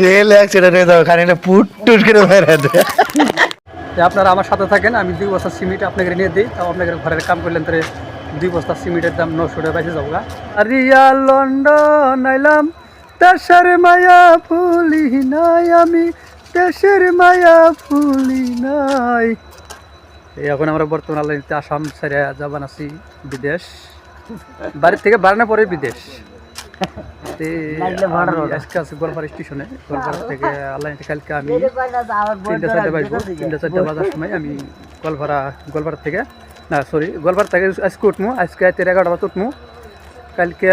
Rail accident হয়ে যাবে খানিকটা পুট টুট করে বেড়ে দেবে। আপনারা আমার সাথে থাকেন, আমি 2 বস্তা সিমেন্ট আপনাকে নিয়ে দিই, তাও আপনাদের ঘরের কাম করলেন তাহলে 2 বস্তা সিমেন্টের দাম 900 টাকা বেঁচে যাবো। আরিয়া লন্ডন আইলাম, দেশের মায়া ফুলি নাই, আমি দেশের মায়া ফুলি নাই। এখন আমরা বর্তমানে আসাম ছেড়ে যাবান আছি বিদেশ, বাড়ির থেকে বাড়ানোর পরে বিদেশ। আজকে আছি গোলপাড়া স্টেশনে। গোলপাড়া থেকে কালকে আমি 3-4 বাজবো, 3-4 বাজার সময় আমি গোলপাড়া থেকে গোলপাড়া থেকে আজকে উঠবো। আজকে 11টা বাজে উঠবো, কালকে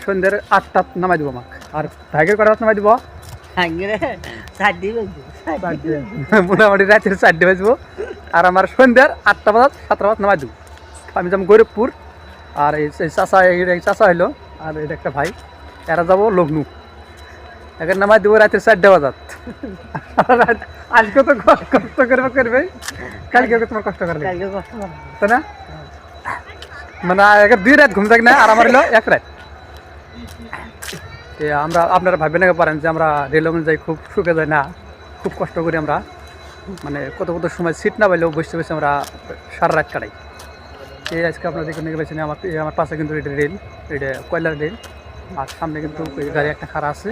সন্ধ্যের 8টা নামাই দিব আমাকে। আর ভাগের কটা নামাই দিব মোটামুটি রাতের 4টে বাজবো। আর আমার সন্ধ্যার 8টা বাজার 7টা বাজার নামাই দিব। আমি যাবো গরিবপুর। আর এই চাষা হইলো, আর এটা একটা ভাই, এরা যাবো লগ্নু। এখন নামাই দেবো রাতের 4টে বাজার। আজকে তো কষ্ট করবে, কালকে তোমার কষ্ট করবে, তাই না? মানে এখন 2 রাত ঘুম থাক না, আর আমার হলো 1 রাত। আমরা আপনারা ভাববেন না পারেন যে আমরা রেলওয়ে যাই খুব সুখে যাই, না, খুব কষ্ট করি আমরা। মানে কত সময় সিট না পাইলেও বসে বসে আমরা সারা রাত কাটাই। আজকে আপনারা দেখে নিয়ে গেছেন আমার পাশে কিন্তু এটা রেল, এটা কয়লার রেল। আর সামনে কিন্তু গাড়ি একটা খারাপ আছে,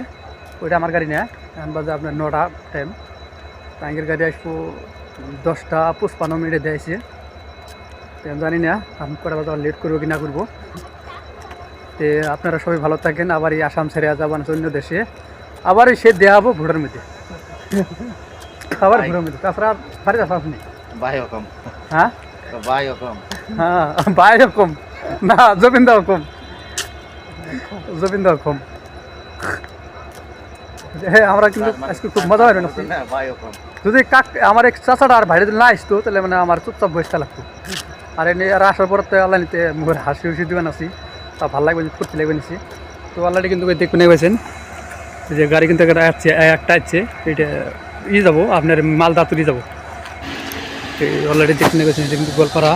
ওইটা আমার গাড়ি নেয়। এখন বাজে আপনার 9টা টাইম। টাঙ্গের গাড়ি আসবো 10:55 দিয়েছে। জানি না আমি কটা বাজে লেট করবো কি না করবো। তো আপনারা সবাই ভালো থাকেন। আবার এই আসাম ছেড়ে যাবেন অন্য দেশে, আবার সে দেওয়া হবো ভোটের মধ্যে, আবার ভোটের মধ্যে। তাছাড়া বাড়িতে আসা আপনি হ্যাঁ ভাই রকম না, জবিন্দা হুকুম, জবিন্দা হুকুম। হ্যাঁ, আমরা কিন্তু আজকে খুব মজা হয় না। যদি আমার এক চাচাটা আর ভাইরে না আসতো তাহলে মানে আমার চুপচাপ বসতে লাগতো। আর এনে আর আসার পর তো আল্লাহ নিতে মুখের হাসি দিবেন আছি, তা ভালো লাগবে, ফুর্তি লাগবে নিছি। তো আল্লাহটি কিন্তু দেখুন গেছেন যে গাড়ি কিন্তু একটা আসছে, এটা যাবো আপনার মালদা তুলি যাবো। অলরেডি দেখুন গেছেন কিন্তু গোলপাড়া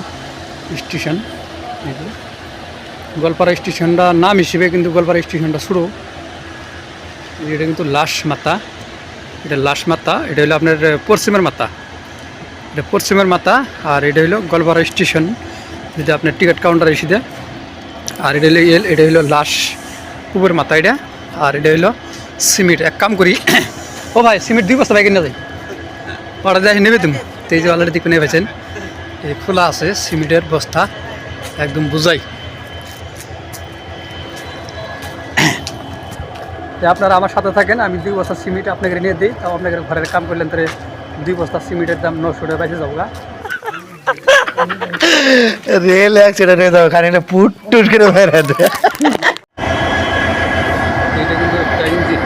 স্টেশন। গোলপাড়া স্টেশনটা নাম হিসেবে কিন্তু গোলপাড়া স্টেশনটা শুরু। এটা কিন্তু লাশ মাতা, এটা লাশ মাতা, এটা হলো আপনার পশ্চিমের মাতা, এটা পশ্চিমের মাতা। আর এটা হলো গোলপাড়া স্টেশন, যদি আপনার টিকিট কাউন্টার এসে দেয়। আর এটা হলো এটা হলো লাশ পূবের মাথা এটা। আর এটা হলো সিমেন্ট। এক কাম করি, ও ভাই সিমেন্ট 2 বস্তা বাইক কিনে যাই, ওটা যাই নেবে তুমি। তো এই যে অলরেডি দিকে নেবেছেন, এই খোলা আছে সিমেন্টের বস্তা, একদম বুঝাই। আপনারা আমার সাথে থাকেন, আমি 2 বস্তা সিমেন্ট আপনাকে নিয়ে দিই, তাও আপনাদের ঘরের কাম করলেন তাহলে 2 বস্তা সিমেন্টের দাম 900 টাকা বেঁচে যাবো। রেল অ্যাক্সিডেন্ট হয়ে যাবে খানিকটা পুট টুট করে বেড়ে দেবে। এটা কিন্তু একটা ইঞ্জিন,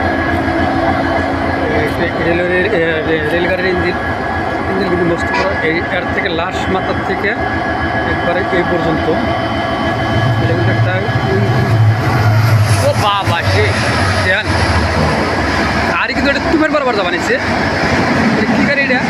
রেলগাড়ির ইঞ্জিন কিন্তু নষ্ট করা। এর থেকে লাশ মাথার থেকে একবারে এই পর্যন্ত এটা কিন্তু একটা, ও বাবা দেন গাড়ি কিন্তু এটা তুমের বরাবর বানিয়েছে। কি গাড়ি এটা?